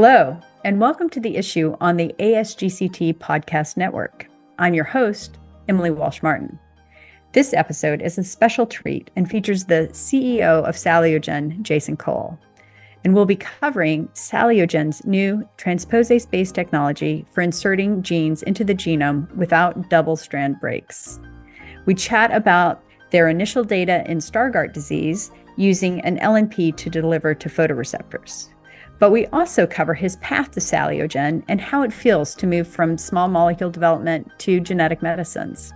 Hello, and welcome to The Issue on the ASGCT Podcast Network. I'm your host, Emily Walsh Martin. This episode is a special treat and features the CEO of SalioGen, Jason Cole. And we'll be covering SalioGen's new transposase-based technology for inserting genes into the genome without double-strand breaks. We chat about their initial data in Stargardt disease using an LNP to deliver to photoreceptors. But we also cover his path to SalioGen and how it feels to move from small molecule development to genetic medicines.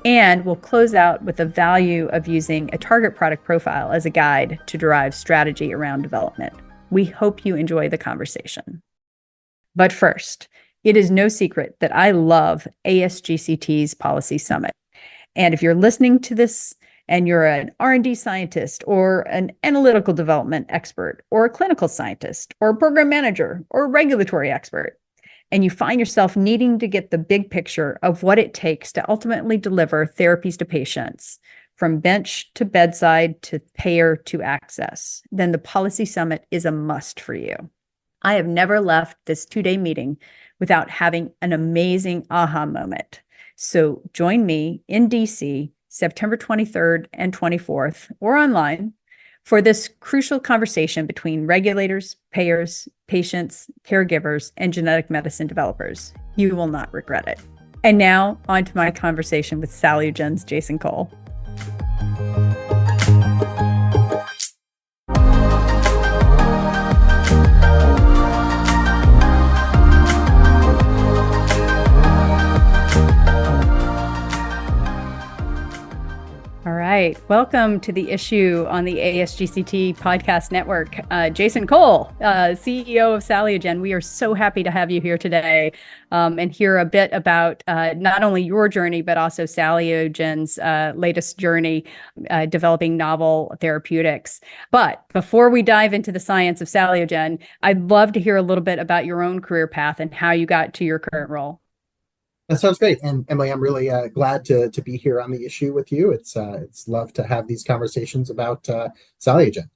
And we'll close out with the value of using a target product profile as a guide to derive strategy around development. We hope you enjoy the conversation. But first, it is no secret that I love ASGCT's Policy Summit. And if you're listening to this and you're an R&D scientist or an analytical development expert or a clinical scientist or a program manager or a regulatory expert, and you find yourself needing to get the big picture of what it takes to ultimately deliver therapies to patients, from bench to bedside to payer to access, then the Policy Summit is a must for you. I have never left this two-day meeting without having an amazing aha moment. So join me in DC, September 23rd and 24th, or online, for this crucial conversation between regulators, payers, patients, caregivers, and genetic medicine developers. You will not regret it. And now, on to my conversation with SalioGen's Jason Cole. All right. Welcome to The Issue on the ASGCT Podcast Network. Jason Cole, CEO of SalioGen. We are so happy to have you here today and hear a bit about not only your journey, but also SalioGen's latest journey developing novel therapeutics. But before we dive into the science of SalioGen, I'd love to hear a little bit about your own career path and how you got to your current role. That sounds great. And Emily, I'm really glad to be here on The Issue with you. It's love to have these conversations about SalioGen.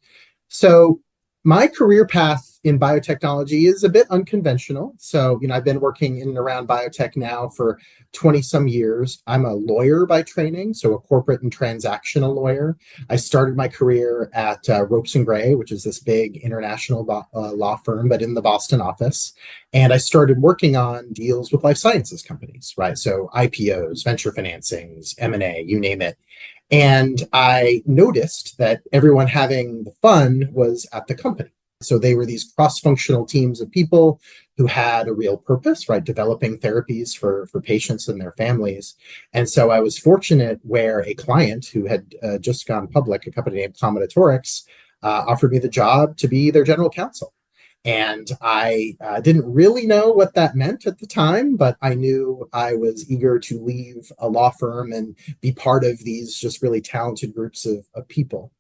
So my career path in biotechnology is a bit unconventional. So, I've been working in and around biotech now for 20 some years. I'm a lawyer by training, so a corporate and transactional lawyer. I started my career at Ropes and Gray, which is this big international law firm, but in the Boston office. And I started working on deals with life sciences companies, right? So IPOs, venture financings, M&A, you name it. And I noticed that everyone having the fun was at the company. So they were these cross-functional teams of people who had a real purpose, right? Developing therapies for patients and their families. And so I was fortunate where a client who had just gone public, a company named Combinatorics, offered me the job to be their general counsel. And I didn't really know what that meant at the time, but I knew I was eager to leave a law firm and be part of these just really talented groups of people.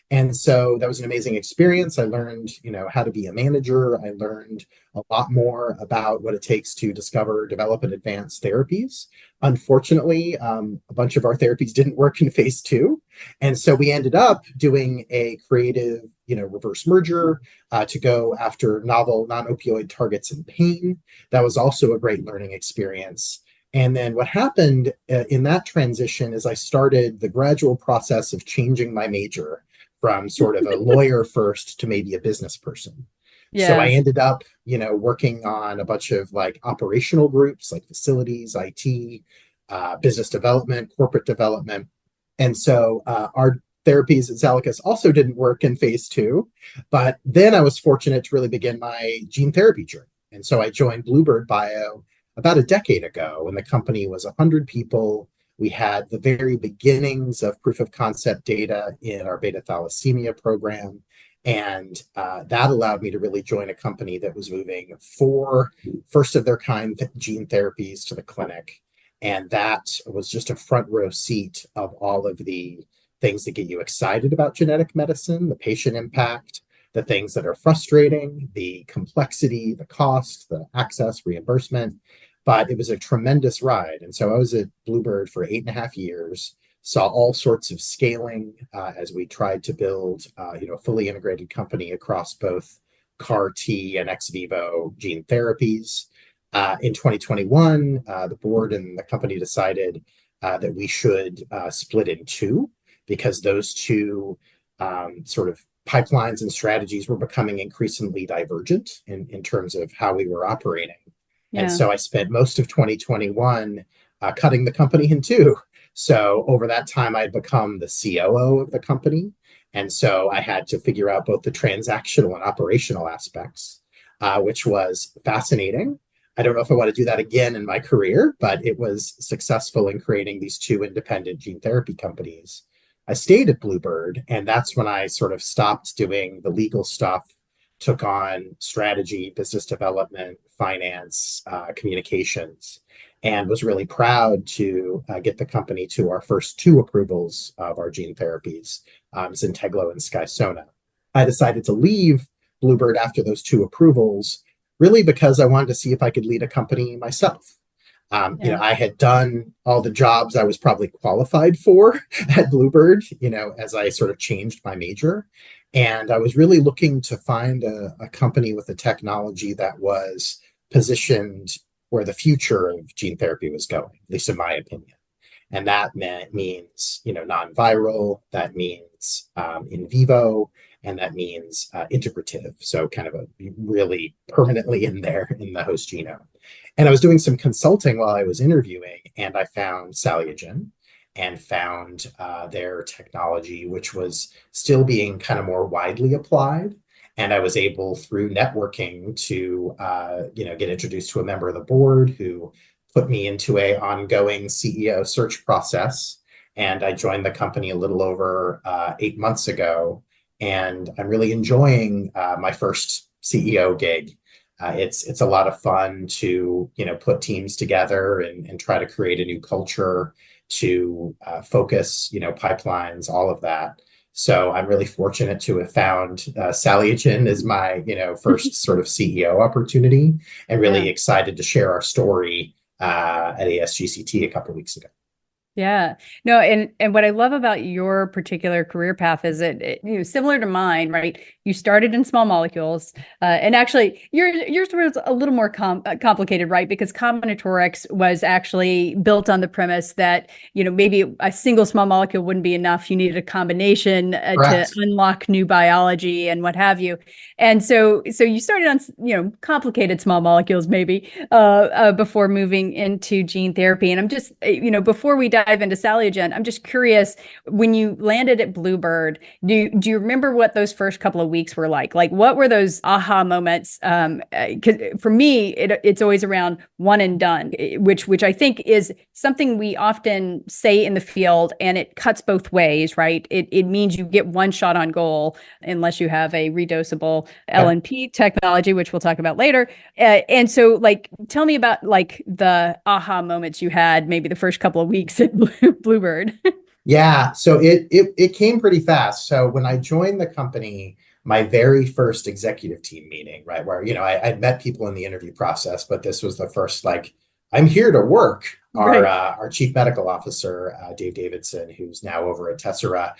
And so that was an amazing experience. I learned, how to be a manager. I learned a lot more about what it takes to discover, develop, and advance therapies. Unfortunately, a bunch of our therapies didn't work in phase 2. And so we ended up doing a creative, reverse merger to go after novel non-opioid targets in pain. That was also a great learning experience. And then what happened in that transition is I started the gradual process of changing my major from sort of a lawyer first to maybe a business person. Yeah. So I ended up, working on a bunch of operational groups like facilities, IT, business development, corporate development. And so our therapies at Zalicus also didn't work in phase 2. But then I was fortunate to really begin my gene therapy journey. And so I joined Bluebird Bio about a decade ago when the company was 100 people. We had the very beginnings of proof of concept data in our beta thalassemia program. And that allowed me to really join a company that was moving 4 first of their kind gene therapies to the clinic. And that was just a front row seat of all of the things that get you excited about genetic medicine, the patient impact, the things that are frustrating, the complexity, the cost, the access, reimbursement. But it was a tremendous ride. And so I was at Bluebird for 8.5 years, saw all sorts of scaling as we tried to build a fully integrated company across both CAR T and ex vivo gene therapies. In 2021, the board and the company decided that we should split in two, because those two sort of pipelines and strategies were becoming increasingly divergent in terms of how we were operating. Yeah. And so I spent most of 2021 cutting the company in two. So over that time, I'd become the COO of the company. And so I had to figure out both the transactional and operational aspects, which was fascinating. I don't know if I want to do that again in my career, but it was successful in creating these two independent gene therapy companies. I stayed at Bluebird, and that's when I sort of stopped doing the legal stuff, took on strategy, business development, finance, communications, and was really proud to get the company to our first two approvals of our gene therapies, Zynteglo and Skysona. I decided to leave Bluebird after those two approvals, really because I wanted to see if I could lead a company myself. I had done all the jobs I was probably qualified for at Bluebird, as I sort of changed my major. And I was really looking to find a company with a technology that was positioned where the future of gene therapy was going, at least in my opinion. And that means, non-viral, that means in vivo, and that means integrative. So kind of really permanently in there in the host genome. And I was doing some consulting while I was interviewing, and I found SalioGen and found their technology, which was still being kind of more widely applied. And I was able, through networking, to get introduced to a member of the board who put me into an ongoing CEO search process. And I joined the company a little over 8 months ago. And I'm really enjoying my first CEO gig. It's a lot of fun to put teams together and try to create a new culture, to focus pipelines, all of that. So I'm really fortunate to have found SalioGen as my first sort of CEO opportunity, and really excited to share our story at ASGCT a couple of weeks ago. Yeah, no, and what I love about your particular career path is similar to mine, right? You started in small molecules, and actually yours was a little more complicated, right? Because combinatorics was actually built on the premise that maybe a single small molecule wouldn't be enough. You needed a combination to unlock new biology and what have you. And so you started on complicated small molecules maybe before moving into gene therapy. And I'm just before we dive into SalioGen, I'm just curious, when you landed at Bluebird, do you remember what those first couple of weeks were like? Like, what were those aha moments? Because for me, it's always around one and done, which I think is something we often say in the field, and it cuts both ways, right? It means you get one shot on goal unless you have a redosable LNP technology, which we'll talk about later. And so, tell me about the aha moments you had maybe the first couple of weeks at Bluebird. Yeah, so it came pretty fast. So when I joined the company, my very first executive team meeting, right, where I'd met people in the interview process, but this was the first I'm here to work. Our chief medical officer, Dave Davidson, who's now over at Tessera,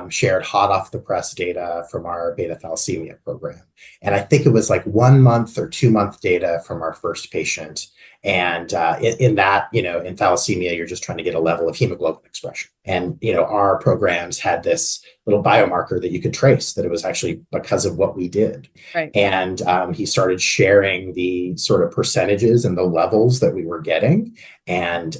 shared hot off the press data from our beta thalassemia program. And I think it was 1 month or 2 month data from our first patient. And in that, in thalassemia, you're just trying to get a level of hemoglobin expression. And, our programs had this little biomarker that you could trace, that it was actually because of what we did. Right. And he started sharing the sort of percentages and the levels that we were getting. And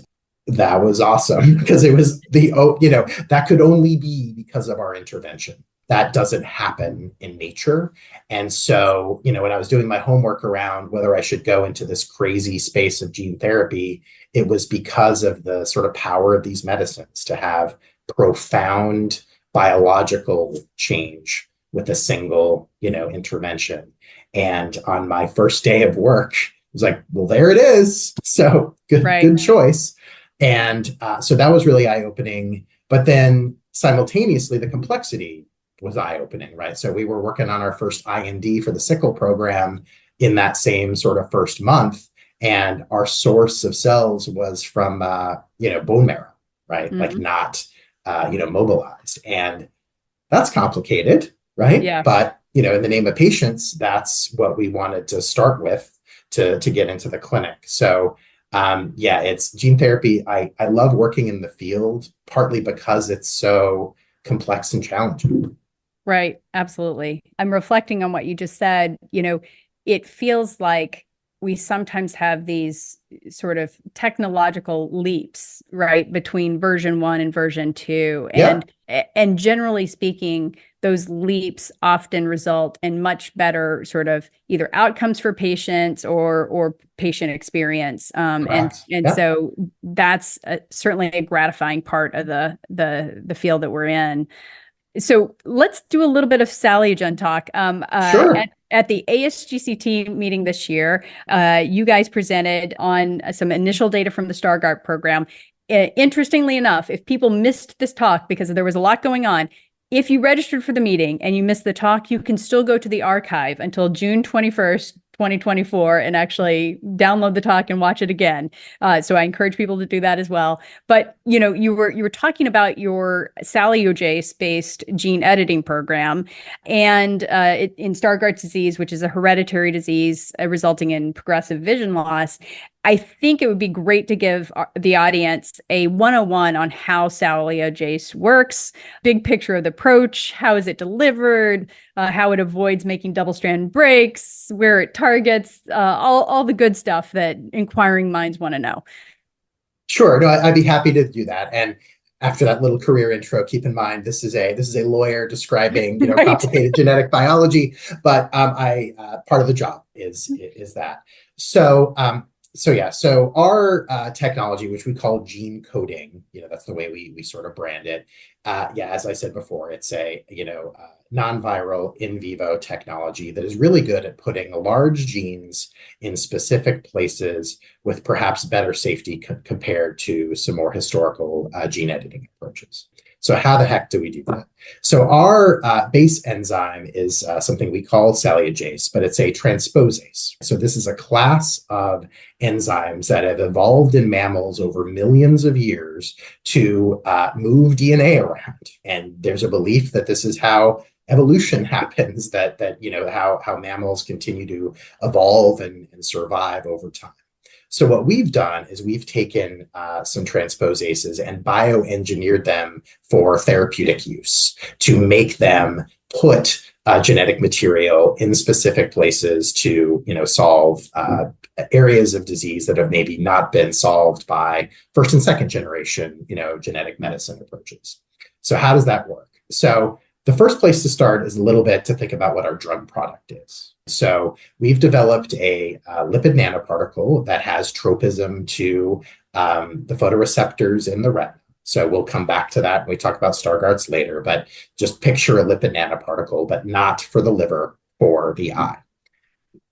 that was awesome, because it was that could only be because of our intervention. That doesn't happen in nature. And so, when I was doing my homework around whether I should go into this crazy space of gene therapy, it was because of the sort of power of these medicines to have profound biological change with a single, intervention. And on my first day of work, it was well, there it is. So good choice. And so that was really eye-opening. But then simultaneously, the complexity was eye-opening, right? So we were working on our first IND for the sickle program in that same sort of first month. And our source of cells was from, bone marrow, right? Mm-hmm. Not, mobilized. And that's complicated, right? Yeah. But in the name of patience, that's what we wanted to start with to get into the clinic. So it's gene therapy. I love working in the field, partly because it's so complex and challenging. Right. Absolutely. I'm reflecting on what you just said. It feels like we sometimes have these sort of technological leaps, right, between version 1 and version 2. And generally speaking, those leaps often result in much better sort of either outcomes for patients or patient experience. So that's certainly a gratifying part of the field that we're in. So let's do a little bit of SalioGen talk. Sure. At the ASGCT meeting this year, you guys presented on some initial data from the Stargardt program. Interestingly enough, if people missed this talk because there was a lot going on, if you registered for the meeting and you missed the talk, you can still go to the archive until June 21st, 2024, and actually download the talk and watch it again. So I encourage people to do that as well. But you were talking about your SalioGen-based gene editing program, and in Stargardt disease, which is a hereditary disease resulting in progressive vision loss. I think it would be great to give the audience a 101 on how SalioGen works, big picture of the approach, how is it delivered, how it avoids making double-strand breaks, where it targets, all the good stuff that inquiring minds want to know. Sure. No, I'd be happy to do that. And after that little career intro, keep in mind this is a lawyer describing Right. complicated genetic biology, but part of the job is that. So our technology, which we call gene coding, that's the way we sort of brand it. As I said before, it's a non-viral in vivo technology that is really good at putting large genes in specific places with perhaps better safety compared to some more historical gene editing approaches. So how the heck do we do that? So our base enzyme is something we call SalioGen, but it's a transposase. So this is a class of enzymes that have evolved in mammals over millions of years to move DNA around. And there's a belief that this is how evolution happens, that how mammals continue to evolve and survive over time. So what we've done is we've taken some transposases and bioengineered them for therapeutic use to make them put genetic material in specific places to solve areas of disease that have maybe not been solved by first and second generation genetic medicine approaches. So how does that work? So the first place to start is a little bit to think about what our drug product is. So we've developed a lipid nanoparticle that has tropism to the photoreceptors in the retina. So we'll come back to that when we talk about Stargardts later, but just picture a lipid nanoparticle, but not for the liver, for the eye.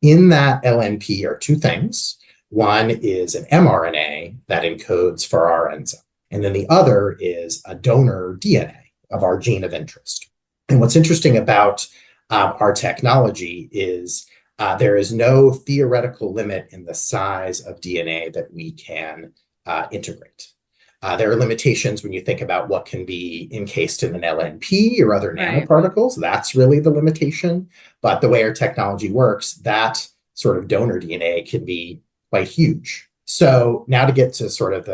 In that LNP are two things. One is an mRNA that encodes for our enzyme, and then the other is a donor DNA of our gene of interest. And what's interesting about our technology is there is no theoretical limit in the size of DNA that we can integrate. There are limitations when you think about what can be encased in an LNP or other nanoparticles. That's really the limitation. But the way our technology works, that sort of donor DNA can be quite huge. So now to get to sort of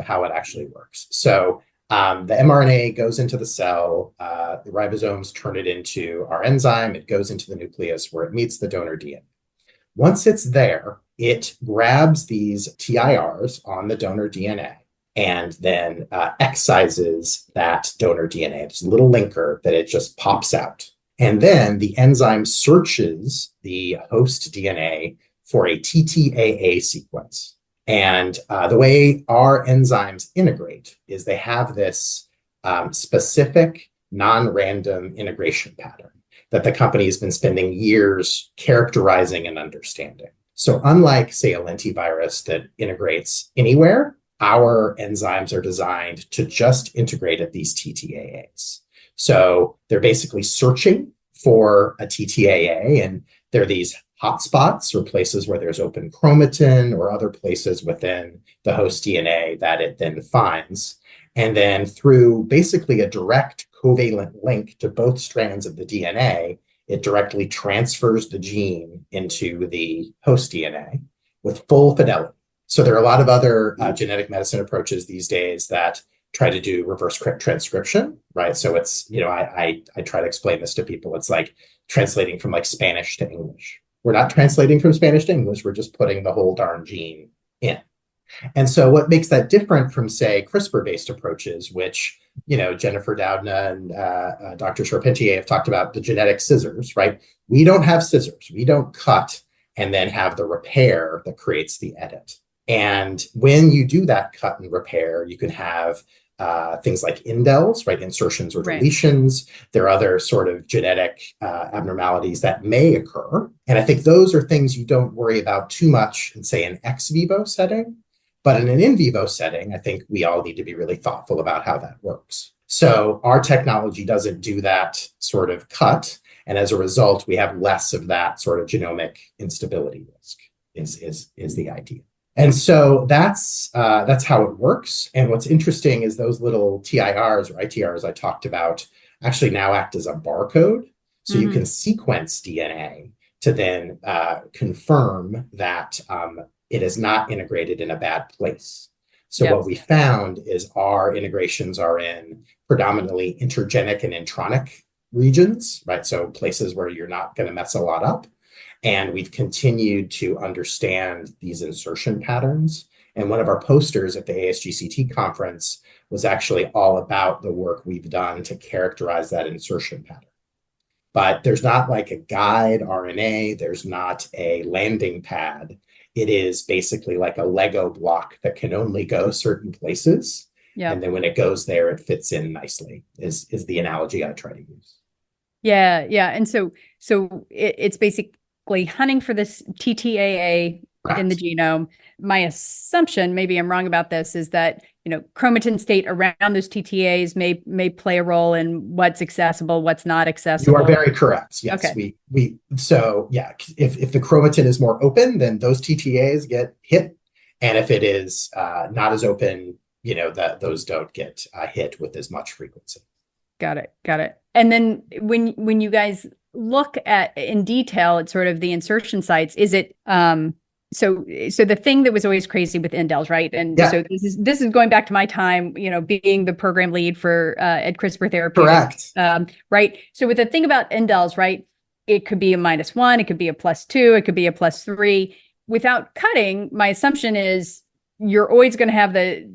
how it actually works. So the mRNA goes into the cell, the ribosomes turn it into our enzyme, it goes into the nucleus where it meets the donor DNA. Once it's there, it grabs these TIRs on the donor DNA and then excises that donor DNA. It's a little linker that it just pops out. And then the enzyme searches the host DNA for a TTAA sequence. And the way our enzymes integrate is they have this specific non-random integration pattern that the company has been spending years characterizing and understanding. So unlike, say, a lentivirus that integrates anywhere, our enzymes are designed to just integrate at these TTAAs. So they're basically searching for a TTAA, and there are these hotspots or places where there's open chromatin or other places within the host DNA that it then finds. And then through basically a direct covalent link to both strands of the DNA, it directly transfers the gene into the host DNA with full fidelity. So there are a lot of other genetic medicine approaches these days that try to do reverse transcription, right? So it's, I try to explain this to people. It's like translating from like Spanish to English. We're not translating from Spanish to English. We're just putting the whole darn gene in. And so what makes that different from, say, CRISPR-based approaches, which, Jennifer Doudna and Dr. Charpentier have talked about the genetic scissors, right? We don't have scissors. We don't cut and then have the repair that creates the edit. And when you do that cut and repair, you can have things like indels, right? Insertions or deletions. Right. There are other sort of genetic abnormalities that may occur. And I think those are things you don't worry about too much in, say, an ex vivo setting. But in an in vivo setting, I think we all need to be really thoughtful about how that works. So our technology doesn't do that sort of cut. And as a result, we have less of that sort of genomic instability risk is the idea. And so that's how it works. And what's interesting is those little TIRs or ITRs I talked about actually now act as a barcode. So you can sequence DNA to then confirm that it is not integrated in a bad place. So what we found is our integrations are in predominantly intergenic and intronic regions, right? So places where you're not going to mess a lot up. And we've continued to understand these insertion patterns. And one of our posters at the ASGCT conference was actually all about the work we've done to characterize that insertion pattern. But there's not like a guide RNA, there's not a landing pad. It is basically like a Lego block that can only go certain places. Yep. And then when it goes there, it fits in nicely, is the analogy I try to use. Yeah. And so it's basically hunting for this TTAA in the genome. My assumption, maybe I'm wrong about this, is that chromatin state around those TTAs may play a role in what's accessible, what's not accessible. You are very correct. Yes. Okay. If the chromatin is more open, then those TTAs get hit, and if it is not as open, those don't get hit with as much frequency. Got it. And then when you guys look at in detail at sort of the insertion sites, is it so the thing that was always crazy with indels, right? And so this is going back to my time, being the program lead for at CRISPR Therapeutics. Correct. Right. So with the thing about indels, right, it could be a -1, it could be a +2, it could be a +3. Without cutting, my assumption is you're always going to have a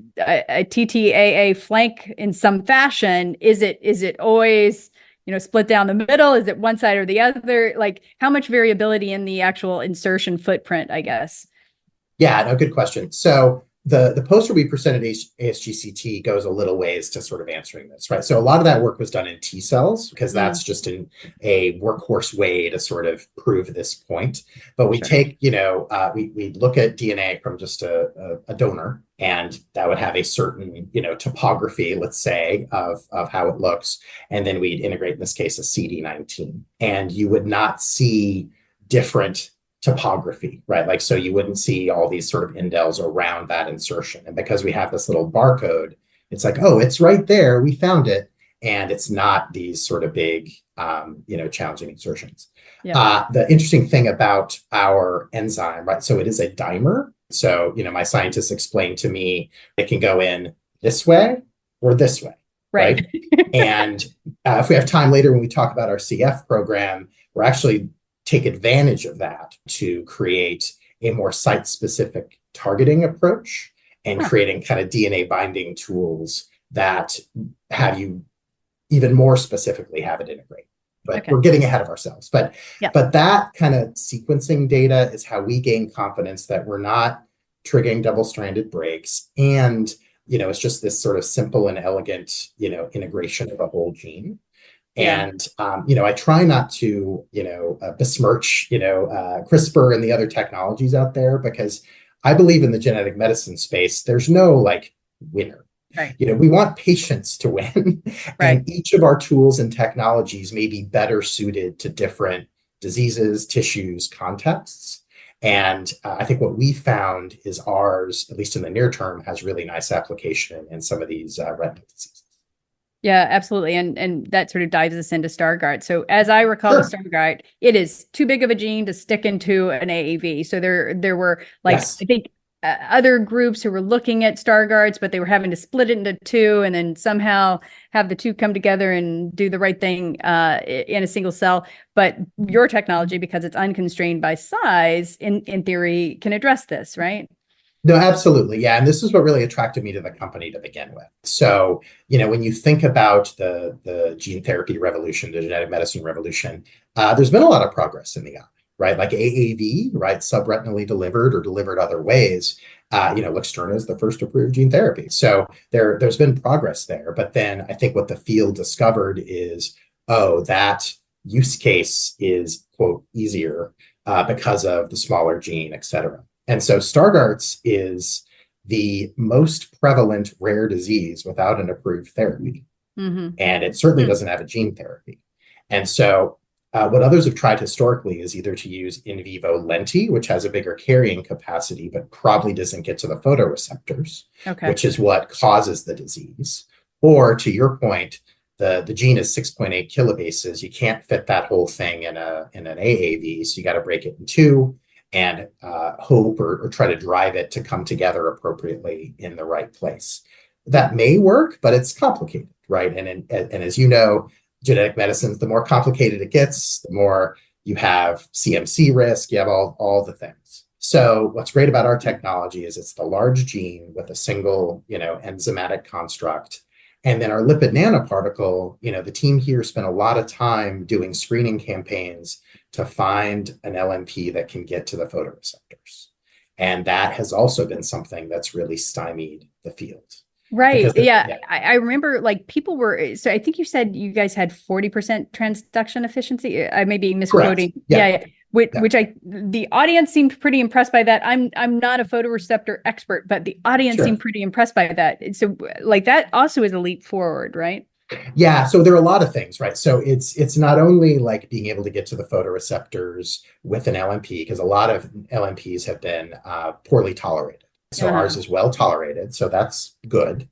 TTAA flank in some fashion. Is it always split down the middle? Is it one side or the other? Like, how much variability in the actual insertion footprint, I guess? Yeah, no, good question. So the poster we presented at ASGCT goes a little ways to sort of answering this, right? So a lot of that work was done in T cells because that's just a workhorse way to sort of prove this point. But we take, we look at DNA from just a donor, and that would have a certain, topography, let's say, of how it looks. And then we'd integrate, in this case, a CD19. And you would not see different topography, right? Like, so you wouldn't see all these sort of indels around that insertion. And because we have this little barcode, it's like, oh, it's right there. We found it. And it's not these sort of big, challenging insertions. Yeah. The interesting thing about our enzyme, right? So it is a dimer. So, my scientists explained to me it can go in this way or this way. Right. And if we have time later when we talk about our CF program, we're actually take advantage of that to create a more site-specific targeting approach and creating kind of DNA binding tools that have you even more specifically have it integrate. But we're getting ahead of ourselves. But that kind of sequencing data is how we gain confidence that we're not triggering double-stranded breaks. And, it's just this sort of simple and elegant, integration of a whole gene. And, I try not to, besmirch, CRISPR and the other technologies out there, because I believe in the genetic medicine space, there's no like winner. Right. We want patients to win. And each of our tools and technologies may be better suited to different diseases, tissues, contexts. And I think what we found is ours, at least in the near term, has really nice application in some of these retinal diseases. Yeah, absolutely. And that sort of dives us into Stargardt. So as I recall with Sure. Stargardt, it is too big of a gene to stick into an AAV. So there were like, Yes. I think other groups who were looking at Stargardts, but they were having to split it into two and then somehow have the two come together and do the right thing in a single cell. But your technology, because it's unconstrained by size, in theory, can address this, right? No, absolutely. Yeah. And this is what really attracted me to the company to begin with. So, when you think about the gene therapy revolution, the genetic medicine revolution, there's been a lot of progress in the eye, right? Like AAV, right? Subretinally delivered or delivered other ways. Luxturna is the first approved gene therapy. So there's been progress there. But then I think what the field discovered is, oh, that use case is, quote, easier because of the smaller gene, et cetera. And so Stargardt's is the most prevalent rare disease without an approved therapy. Mm-hmm. And it certainly doesn't have a gene therapy. And so what others have tried historically is either to use in vivo lenti, which has a bigger carrying capacity, but probably doesn't get to the photoreceptors, Okay. which is what causes the disease. Or to your point, the gene is 6.8 kilobases. You can't fit that whole thing in an AAV, so you got to break it in two and hope or try to drive it to come together appropriately in the right place. That may work, but it's complicated, right? And as you know, genetic medicines, the more complicated it gets, the more you have CMC risk, you have all the things. So what's great about our technology is it's the large gene with a single, enzymatic construct. And then our lipid nanoparticle, the team here spent a lot of time doing screening campaigns to find an LNP that can get to the photoreceptors. And that has also been something that's really stymied the field. Right. Because Yeah. I remember like people were, so I think you said you guys had 40% transduction efficiency. I may be correct. misquoting. Yeah. Yeah. Which the audience seemed pretty impressed by that. I'm not a photoreceptor expert, but the audience Sure. seemed pretty impressed by that. So like that also is a leap forward, right? Yeah, so there are a lot of things, right? So it's not only like being able to get to the photoreceptors with an LNP, because a lot of LNPs have been poorly tolerated. So ours is well tolerated, so that's good.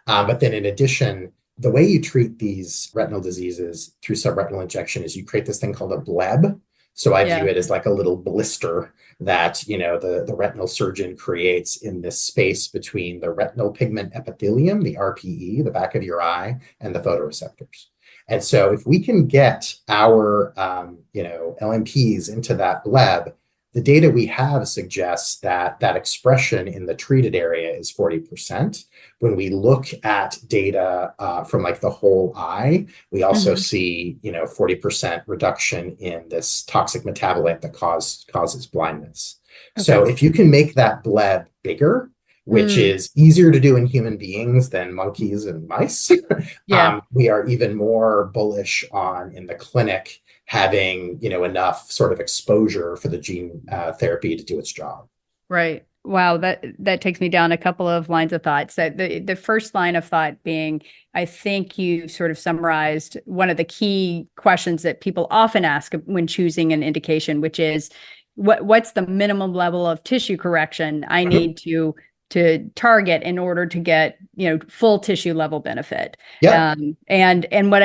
But then in addition, the way you treat these retinal diseases through subretinal injection is you create this thing called a bleb. So I view it as like a little blister that the retinal surgeon creates in this space between the retinal pigment epithelium, the RPE, the back of your eye, and the photoreceptors. And so if we can get our LNPs into that bleb, the data we have suggests that that expression in the treated area is 40%. When we look at data from like the whole eye, we also see 40% reduction in this toxic metabolite that causes blindness. Okay. So if you can make that bleb bigger, which is easier to do in human beings than monkeys and mice, we are even more bullish on in the clinic having enough sort of exposure for the gene therapy to do its job. Right. Wow, that takes me down a couple of lines of thought. So the first line of thought being, I think you sort of summarized one of the key questions that people often ask when choosing an indication, which is what's the minimum level of tissue correction I need to target in order to get full tissue level benefit. Yeah. And what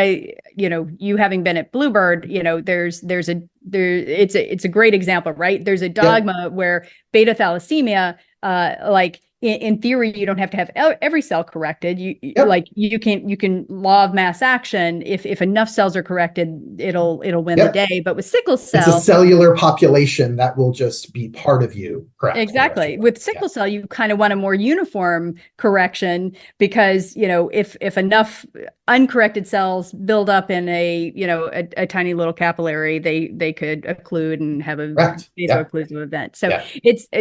you having been at Bluebird, it's a great example, right? There's a dogma where beta thalassemia, like in theory, you don't have to have every cell corrected. You can law of mass action. If enough cells are corrected, it'll win the day. But with sickle cell, it's a cellular population that will just be part of you. Correct. Exactly. With sickle cell, you kind of want a more uniform correction because if enough uncorrected cells build up in a tiny little capillary, they could occlude and have a vaso-occlusive event.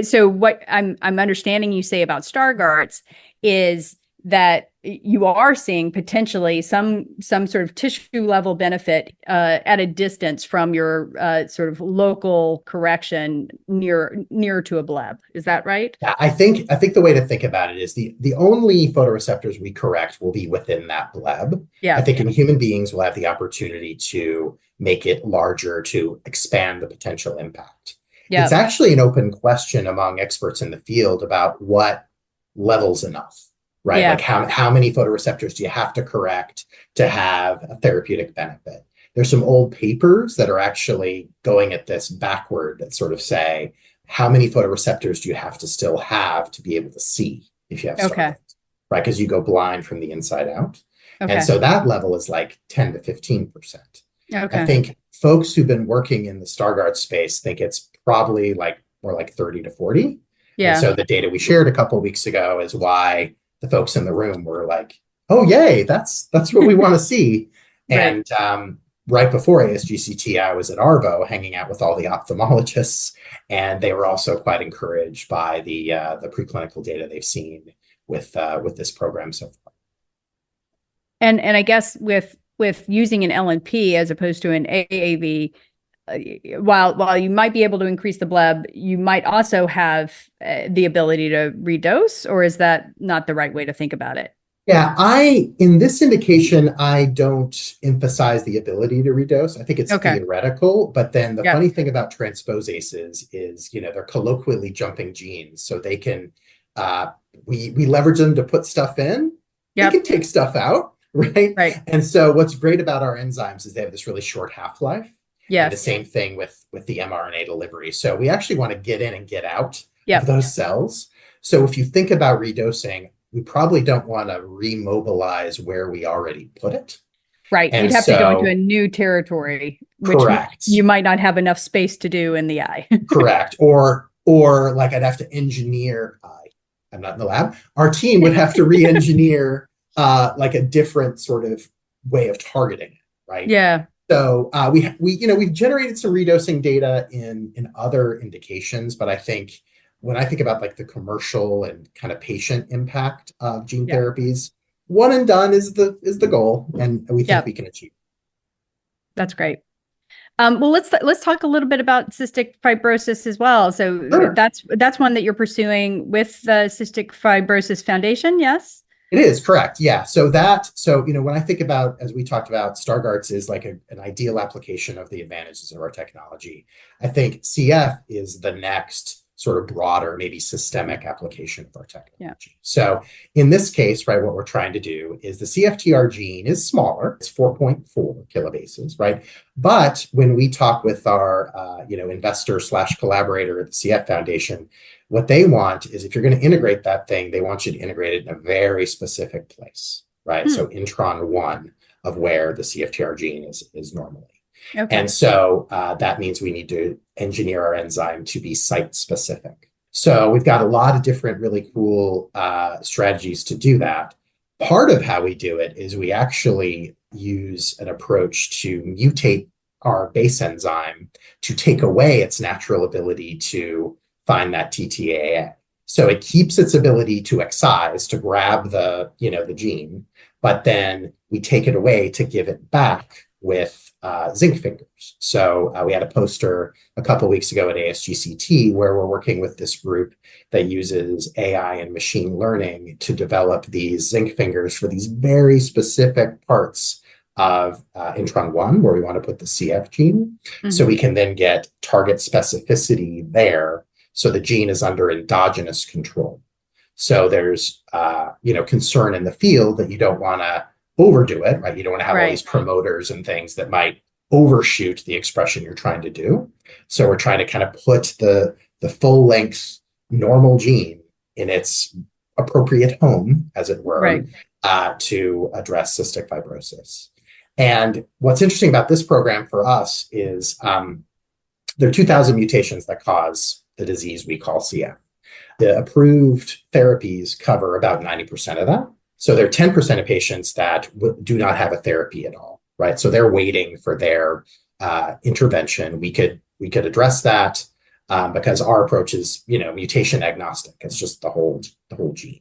So what I'm understanding you say about Stargardt's is that you are seeing potentially some sort of tissue level benefit at a distance from your sort of local correction near to a bleb. Is that right? Yeah, I think the way to think about it is the only photoreceptors we correct will be within that bleb. Yeah. I think in human beings we'll have the opportunity to make it larger to expand the potential impact. Yeah. It's actually an open question among experts in the field about what level's enough. right? Yeah. Like how many photoreceptors do you have to correct to have a therapeutic benefit? There's some old papers that are actually going at this backward that sort of say, how many photoreceptors do you have to still have to be able to see if you have Okay. Stargardt, right? Because you go blind from the inside out. And Okay. so that level is like 10 to 15%. I Okay. think folks who've been working in the Stargardt space think it's probably like more like 30 to 40. And Yeah. so the data we shared a couple of weeks ago is why the folks in the room were like, oh, yay, that's what we want to see. Right. And right before ASGCT, I was at Arvo hanging out with all the ophthalmologists, and they were also quite encouraged by the preclinical data they've seen with this program so far. And I guess with using an LNP as opposed to an AAV, while you might be able to increase the bleb, you might also have the ability to redose, or is that not the right way to think about it? Yeah, in this indication, I don't emphasize the ability to redose. I think it's theoretical, but then the funny thing about transposases is, they're colloquially jumping genes, so they can, we leverage them to put stuff in. They can take stuff out, right? Right. And so what's great about our enzymes is they have this really short half-life. Yes. And the same thing with the mRNA delivery. So we actually want to get in and get out of those cells. So if you think about redosing, we probably don't want to remobilize where we already put it. Right. And you'd have to go into a new territory, which you might not have enough space to do in the eye. Correct. Or like I'd have to engineer, I'm not in the lab, our team would have to re-engineer like a different sort of way of targeting it, right? Yeah. So we've generated some redosing data in other indications, but I think when I think about like the commercial and kind of patient impact of gene therapies, one and done is the goal, and we think we can achieve. That's great. Well, let's talk a little bit about cystic fibrosis as well. So that's one that you're pursuing with the Cystic Fibrosis Foundation, yes? It is, correct. Yeah. So when I think about, as we talked about, Stargardt's is like an ideal application of the advantages of our technology. I think CF is the next sort of broader, maybe systemic application of our technology. So in this case, right, what we're trying to do is the CFTR gene is smaller. It's 4.4 kilobases, right? But when we talk with our, investor/collaborator at the CF Foundation, what they want is, if you're going to integrate that thing, they want you to integrate it in a very specific place, right? So intron 1 of where the CFTR gene is normally. Okay. And so that means we need to engineer our enzyme to be site specific. So we've got a lot of different really cool strategies to do that. Part of how we do it is we actually use an approach to mutate our base enzyme to take away its natural ability to find that TTAA. So it keeps its ability to excise, to grab the gene, but then we take it away to give it back with zinc fingers. So we had a poster a couple of weeks ago at ASGCT where we're working with this group that uses AI and machine learning to develop these zinc fingers for these very specific parts of intron 1, where we want to put the CF gene. So we can then get target specificity there. So the gene is under endogenous control. So there's, concern in the field that you don't want to overdo it, right? You don't want to have all these promoters and things that might overshoot the expression you're trying to do. So we're trying to kind of put the full length normal gene in its appropriate home, as it were, to address cystic fibrosis. And what's interesting about this program for us is there are 2,000 mutations that cause the disease we call CF. The approved therapies cover about 90% of that. So there are 10% of patients that do not have a therapy at all, right? So they're waiting for their intervention. We could address that because our approach is, mutation agnostic. It's just the whole gene.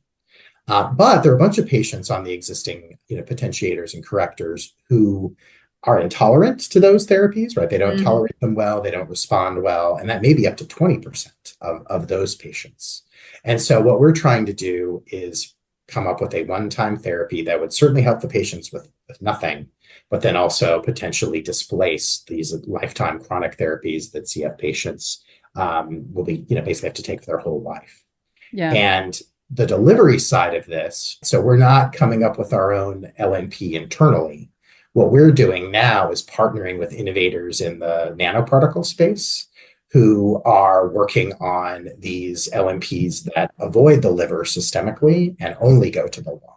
But there are a bunch of patients on the existing, potentiators and correctors who are intolerant to those therapies, right? They don't tolerate them well, they don't respond well, and that may be up to 20% of those patients. And so what we're trying to do is come up with a one-time therapy that would certainly help the patients with nothing, but then also potentially displace these lifetime chronic therapies that CF patients will be, basically have to take for their whole life. Yeah. And the delivery side of this, so we're not coming up with our own LNP internally. What we're doing now is partnering with innovators in the nanoparticle space who are working on these LNPs that avoid the liver systemically and only go to the lung.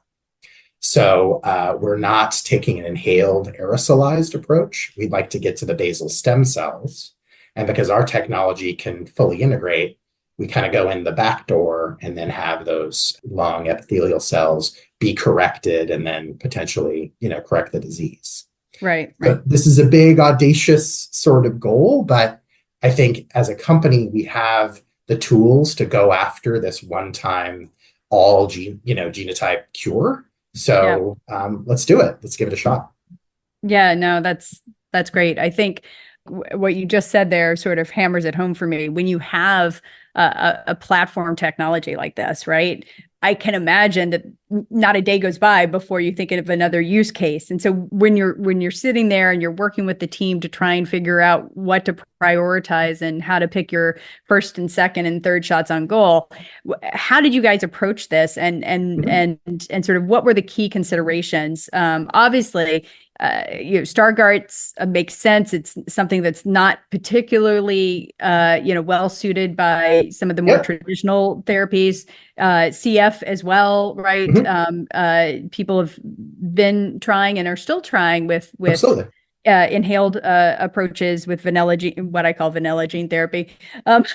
So we're not taking an inhaled aerosolized approach. We'd like to get to the basal stem cells. And because our technology can fully integrate, we kind of go in the back door and then have those lung epithelial cells be corrected and then potentially, correct the disease. Right. So this is a big, audacious sort of goal, but I think as a company, we have the tools to go after this one-time all genotype cure. So let's do it. Let's give it a shot. Yeah, no, that's great. I think what you just said there sort of hammers it home for me. When you have a platform technology like this, right? I can imagine that not a day goes by before you think of another use case. And so when you're sitting there and you're working with the team to try and figure out what to prioritize and how to pick your first and second and third shots on goal, how did you guys approach this? And sort of what were the key considerations? Obviously, Stargardt's makes sense. It's something that's not particularly, well suited by some of the more traditional therapies. CF as well, right? People have been trying and are still trying with inhaled approaches with vanilla gene, what I call vanilla gene therapy. But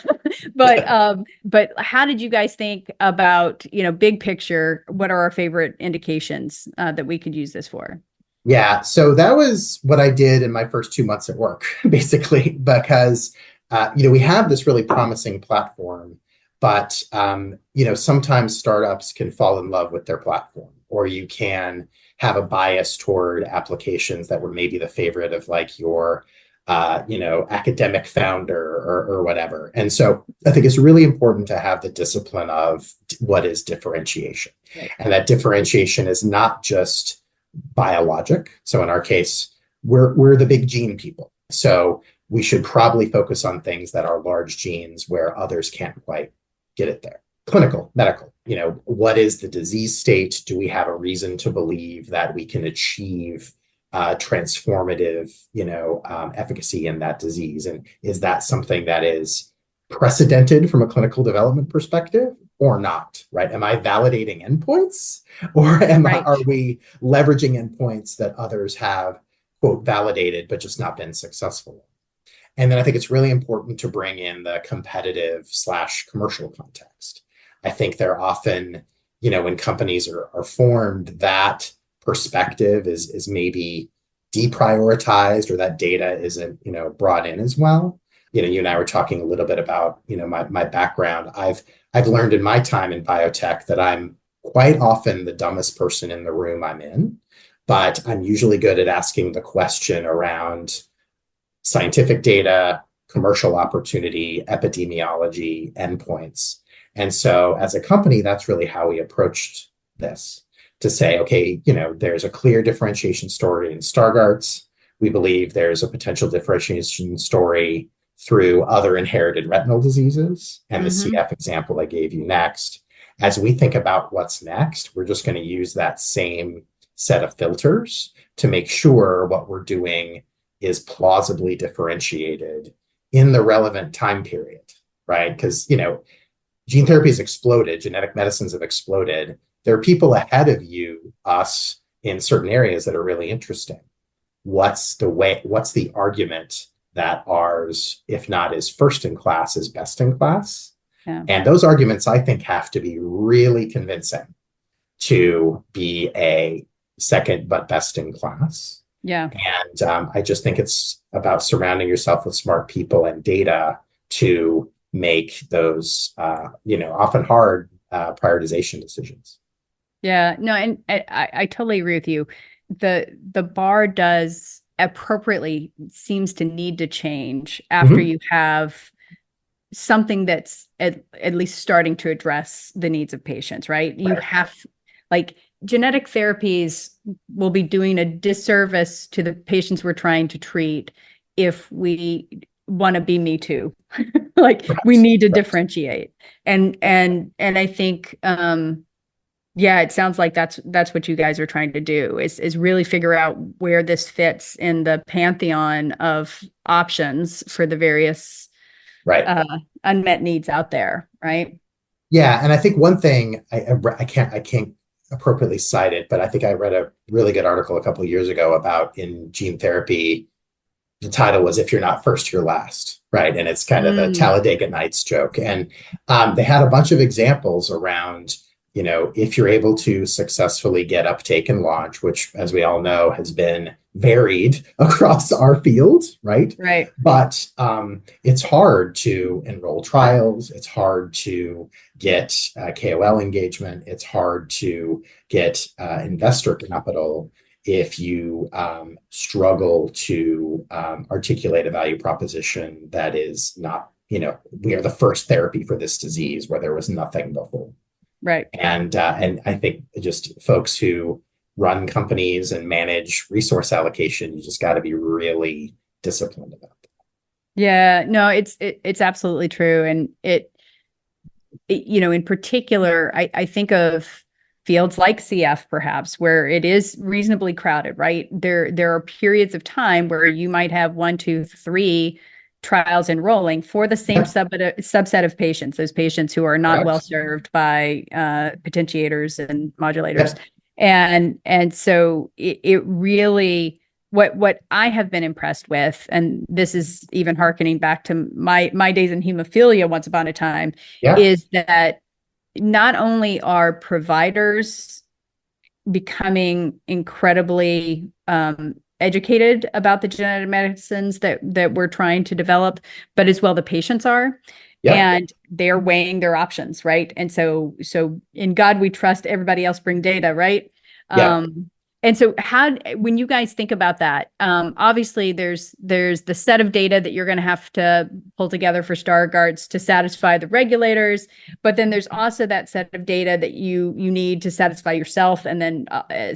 how did you guys think about, big picture? What are our favorite indications that we could use this for? Yeah, so that was what I did in my first 2 months at work, basically, because we have this really promising platform, but sometimes startups can fall in love with their platform, or you can have a bias toward applications that were maybe the favorite of like your academic founder or whatever. And so I think it's really important to have the discipline of what is differentiation. Right. And that differentiation is not just biologic. So in our case, we're the big gene people. So we should probably focus on things that are large genes where others can't quite get it there. Clinical, medical, what is the disease state? Do we have a reason to believe that we can achieve transformative, efficacy in that disease? And is that something that is precedented from a clinical development perspective or not, right? Am I validating endpoints, or are we leveraging endpoints that others have, quote, validated, but just not been successful? And then I think it's really important to bring in the competitive/commercial context. I think they're often, when companies are formed, that perspective is maybe deprioritized, or that data isn't, brought in as well. You and I were talking a little bit about, my background. I've learned in my time in biotech that I'm quite often the dumbest person in the room I'm in, but I'm usually good at asking the question around scientific data, commercial opportunity, epidemiology, endpoints. And so as a company, that's really how we approached this, to say, okay, there's a clear differentiation story in Stargardt's. We believe there's a potential differentiation story through other inherited retinal diseases, and the CF example I gave you next. As we think about what's next, we're just going to use that same set of filters to make sure what we're doing is plausibly differentiated in the relevant time period, right? Because, gene therapy has exploded, genetic medicines have exploded. There are people ahead of us in certain areas that are really interesting. What's the argument that ours, if not is first in class, is best in class? Yeah. And those arguments, I think, have to be really convincing to be a second but best in class. Yeah. And I just think it's about surrounding yourself with smart people and data to make those, often hard prioritization decisions. Yeah, no, and I totally agree with you. The bar does appropriately seems to need to change after you have something that's at least starting to address the needs of patients, right? You have, like, genetic therapies will be doing a disservice to the patients we're trying to treat if we want to be me too. Like we Right. need to Right. differentiate. And I think yeah, it sounds like that's what you guys are trying to do is really figure out where this fits in the pantheon of options for the various Right. unmet needs out there, right? Yeah, and I think one thing I can't appropriately cite it, but I think I read a really good article a couple of years ago about in gene therapy. The title was "If You're Not First, You're Last," right? And it's kind of the Mm, Talladega Nights joke. And they had a bunch of examples around, if you're able to successfully get uptake and launch, which, as we all know, has been varied across our field, right? right. But it's hard to enroll trials. It's hard to get KOL engagement. It's hard to get investor capital if you struggle to articulate a value proposition that is not, we are the first therapy for this disease where there was nothing before. Right. And I think just folks who run companies and manage resource allocation, you just got to be really disciplined about that. Yeah, no, it's absolutely true. And in particular, I think of fields like CF perhaps where it is reasonably crowded, right? There are periods of time where you might have 1, 2, 3 trials enrolling for the same Yeah, subset of patients, those patients who are not well correct. served by potentiators and modulators. Yeah, And so it really what I have been impressed with, and this is even hearkening back to my days in hemophilia once upon a time, yeah, is that not only are providers becoming incredibly educated about the genetic medicines that we're trying to develop, but as well the patients are, yeah, and they're weighing their options, right? And so in God we trust, everybody else bring data, right? yeah. And so when you guys think about that, obviously there's the set of data that you're going to have to pull together for Stargardts to satisfy the regulators, but then there's also that set of data that you need to satisfy yourself and then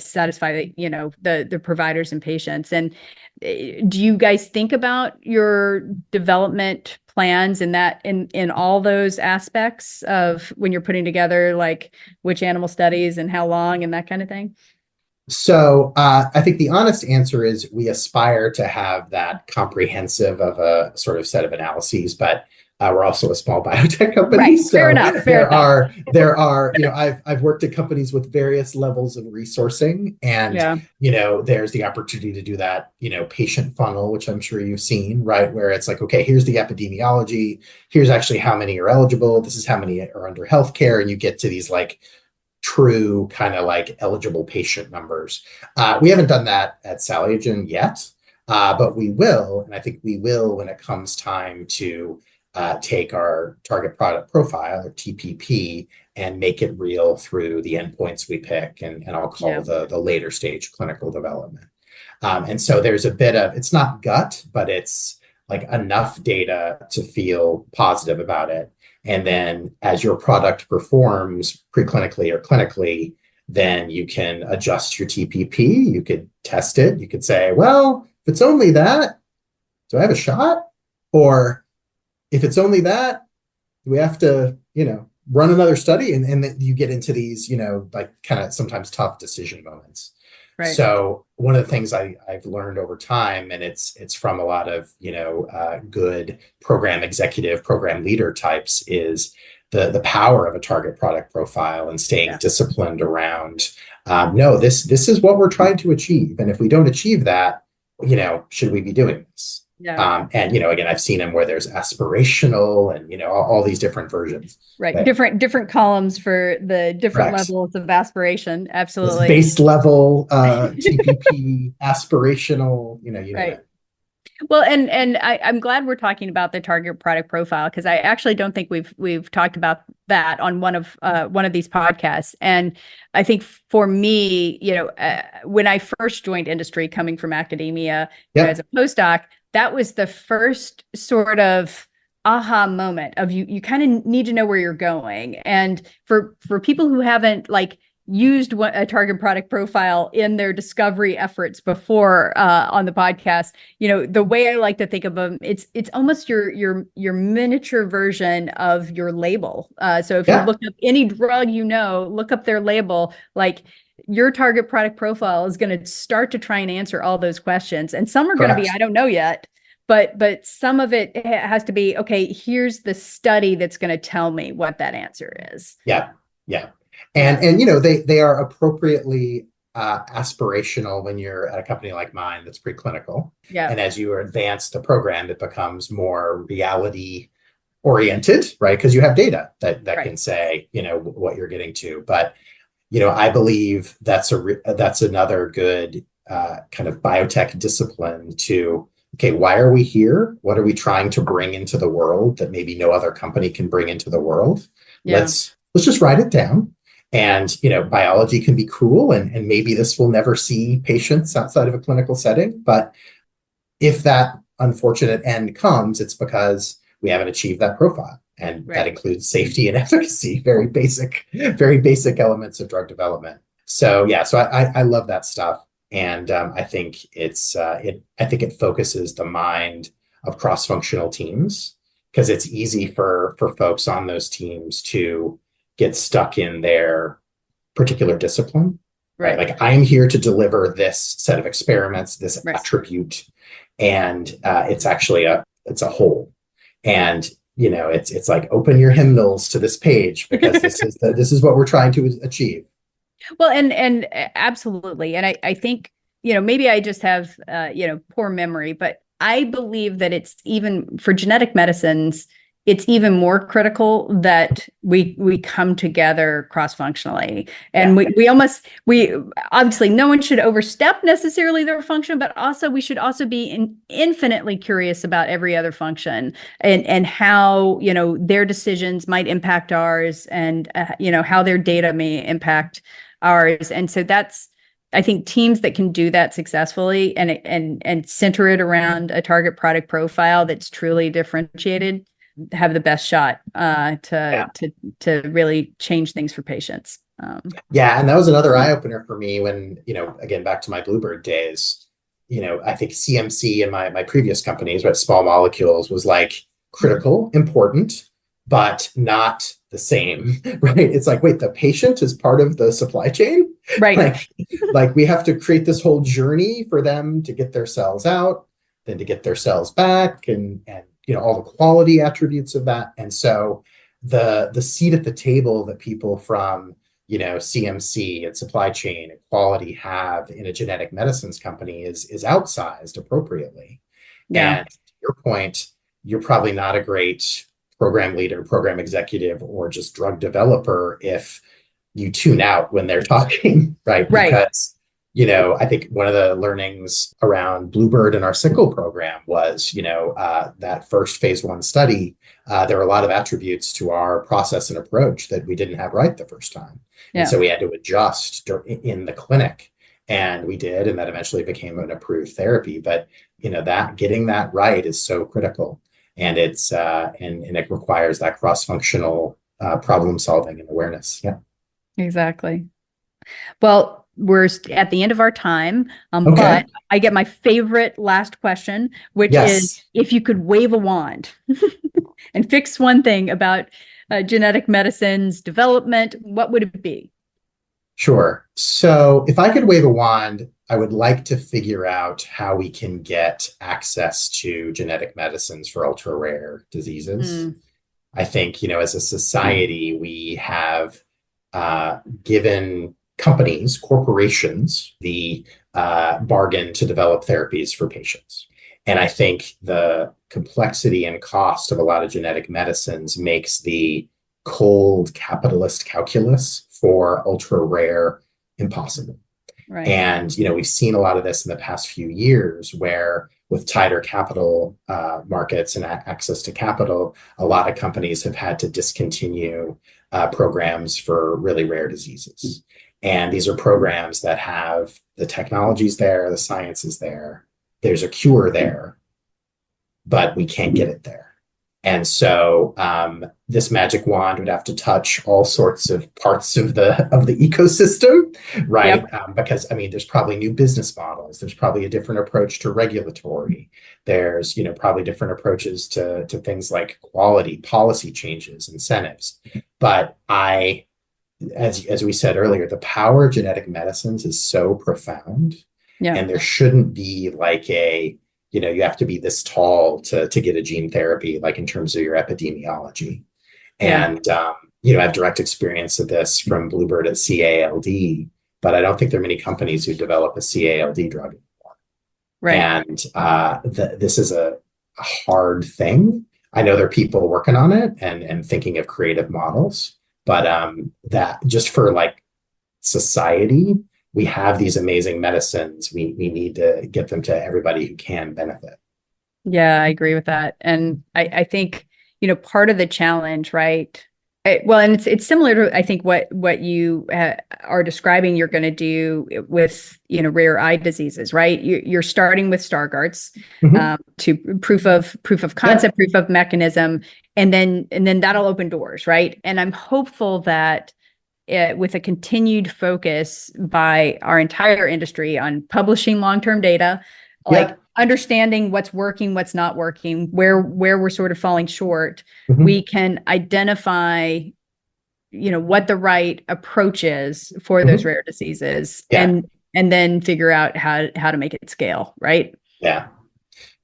satisfy the providers and patients. And do you guys think about your development plans in all those aspects of when you're putting together like which animal studies and how long and that kind of thing? So I think the honest answer is we aspire to have that comprehensive of a sort of set of analyses, but we're also a small biotech company, Right. Fair so enough. Fair there enough. are there are I've worked at companies with various levels of resourcing, and Yeah. there's the opportunity to do that patient funnel, which I'm sure you've seen, right, where it's like, okay, here's the epidemiology, here's actually how many are eligible, this is how many are under healthcare, and you get to these like true kind of like eligible patient numbers. We haven't done that at SalioGen yet, but we will. And I think we will when it comes time to take our target product profile or TPP and make it real through the endpoints we pick, and I'll call Yeah. the later stage clinical development. And so there's a bit of, it's not gut, but it's like enough data to feel positive about it. And then as your product performs preclinically or clinically, then you can adjust your TPP. You could test it. You could say, well, if it's only that, do I have a shot? Or if it's only that, do we have to, run another study? And then you get into these, like kind of sometimes tough decision moments. Right. So one of the things I've learned over time, and it's from a lot of good program executive, program leader types, is the power of a target product profile and staying Yeah. disciplined around. No, this is what we're trying to achieve, and if we don't achieve that, should we be doing this? Yeah. And again, I've seen them where there's aspirational and all these different versions. Right. But, Different columns for the different correct. levels of aspiration. This Absolutely. base level TPP, aspirational, you name Right. it. Well, and I'm glad we're talking about the target product profile because I actually don't think we've talked about that on one of these podcasts. And I think for me, when I first joined industry, coming from academia, as Yep. a postdoc, that was the first sort of aha moment of you kind of need to know where you're going. And for people who haven't like used a target product profile in their discovery efforts before on the podcast. The way I like to think of them, it's almost your miniature version of your label. So if you look up any drug, look up their label, like your target product profile is going to start to try and answer all those questions. And some are going to be, I don't know yet, but some of it has to be, okay, here's the study that's going to tell me what that answer is. Yeah. And they are appropriately aspirational when you're at a company like mine that's preclinical. Yeah. And as you advance the program, it becomes more reality oriented, right? Because you have data that can say, what you're getting to. But I believe that's another good kind of biotech discipline to, okay, why are we here? What are we trying to bring into the world that maybe no other company can bring into the world? Yeah. Let's just write it down. And, biology can be cruel, and maybe this will never see patients outside of a clinical setting. But if that unfortunate end comes, it's because we haven't achieved that profile. And that includes safety and efficacy, very basic elements of drug development. So I love that stuff. And I think it focuses the mind of cross-functional teams, because it's easy for folks on those teams to get stuck in their particular discipline. Right. Like, I'm here to deliver this set of experiments, this attribute, and it's actually it's a whole. And it's like, open your hymnals to this page, because this is what we're trying to achieve. Well, and absolutely. And I think, maybe I just have, poor memory, but I believe that it's even for genetic medicines, it's even more critical that we come together cross-functionally. And we obviously, no one should overstep necessarily their function, but also we should also be infinitely curious about every other function and how, their decisions might impact ours, and, how their data may impact ours. And so I think teams that can do that successfully and center it around a target product profile that's truly differentiated have the best shot to really change things for patients. And that was another eye opener for me when, again, back to my Bluebird days, I think CMC in my previous companies, right, small molecules, was like critical, important, but not the same, right? It's like, wait, the patient is part of the supply chain, right? Like we have to create this whole journey for them to get their cells out, then to get their cells back, and all the quality attributes of that. And so the seat at the table that people from CMC and supply chain and quality have in a genetic medicines company is outsized appropriately. And to your point, you're probably not a great program leader, program executive, or just drug developer if you tune out when they're talking, right? Because I think one of the learnings around Bluebird and our sickle program was, that first phase 1 study, there were a lot of attributes to our process and approach that we didn't have right the first time. And so we had to adjust in the clinic, and we did, and that eventually became an approved therapy. But, that getting that right is so critical, and it's, and it requires that cross-functional problem solving and awareness. Yeah, exactly. Well, we're at the end of our time, but I get my favorite last question, which is, if you could wave a wand and fix one thing about genetic medicine's development, what would it be? Sure. So if I could wave a wand, I would like to figure out how we can get access to genetic medicines for ultra rare diseases. I think, as a society, we have given companies, corporations, the bargain to develop therapies for patients. And I think the complexity and cost of a lot of genetic medicines makes the cold capitalist calculus for ultra rare impossible. Right. And, we've seen a lot of this in the past few years, where with tighter capital markets and access to capital, a lot of companies have had to discontinue programs for really rare diseases. And these are programs that have the technologies there, the science is there, there's a cure there, but we can't get it there. And so this magic wand would have to touch all sorts of parts of the ecosystem, right? Yep. Because I mean, there's probably new business models. There's probably a different approach to regulatory. There's probably different approaches to things like quality, policy changes, incentives. But as we said earlier, the power of genetic medicines is so profound, Yeah. and there shouldn't be like you have to be this tall to get a gene therapy, like in terms of your epidemiology. Yeah. And I have direct experience of this from Bluebird at CALD, but I don't think there are many companies who develop a CALD drug anymore. Right. And this is a hard thing. I know there are people working on it and thinking of creative models, but that just for like society, we have these amazing medicines. We need to get them to everybody who can benefit. Yeah, I agree with that. And I think, part of the challenge, right? And it's similar to, I think, what you are describing you're going to do with, rare eye diseases, right? You're starting with Stargardt's to proof of concept, proof of mechanism, and then that'll open doors, right? And I'm hopeful that with a continued focus by our entire industry on publishing long-term data, like understanding what's working, what's not working, where we're sort of falling short, we can identify, what the right approach is for those rare diseases, and then figure out how to make it scale, right? Yeah.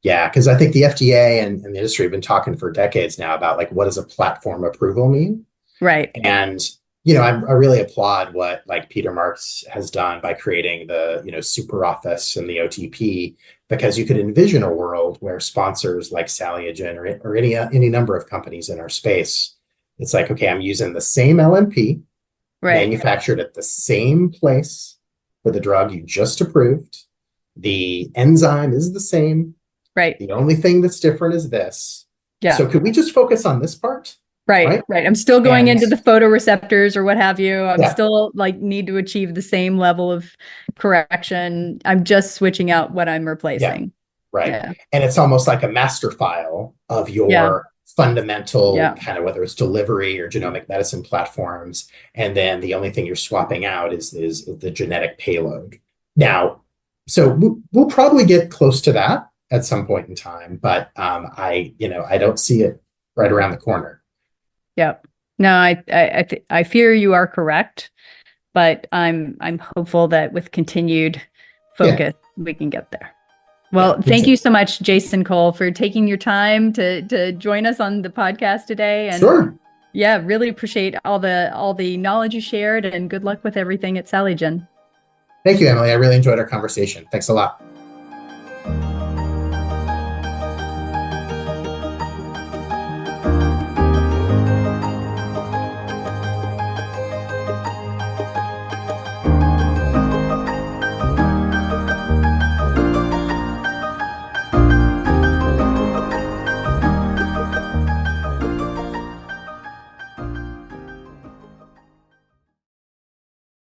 Yeah, because I think the FDA and the industry have been talking for decades now about like, what does a platform approval mean? Right. And I really applaud what like Peter Marks has done by creating the super office and the OTP, because you could envision a world where sponsors like SalioGen or any number of companies in our space, it's like, okay, I'm using the same LNP manufactured at the same place for the drug you just approved. The enzyme is the same. Right. The only thing that's different is this. Yeah. So could we just focus on this part? Right. I'm still going into the photoreceptors or what have you. I'm still like need to achieve the same level of correction. I'm just switching out what I'm replacing. Yeah. Right. Yeah. And it's almost like a master file of your fundamental kind of, whether it's delivery or genomic medicine platforms. And then the only thing you're swapping out is the genetic payload. Now, so we'll probably get close to that at some point in time, but I don't see it right around the corner. Yep. No, I fear you are correct, but I'm hopeful that with continued focus, we can get there. Well, thank you so much, Jason Cole, for taking your time to join us on the podcast today. And really appreciate all the knowledge you shared, and good luck with everything at SalioGen. Thank you, Emily. I really enjoyed our conversation. Thanks a lot.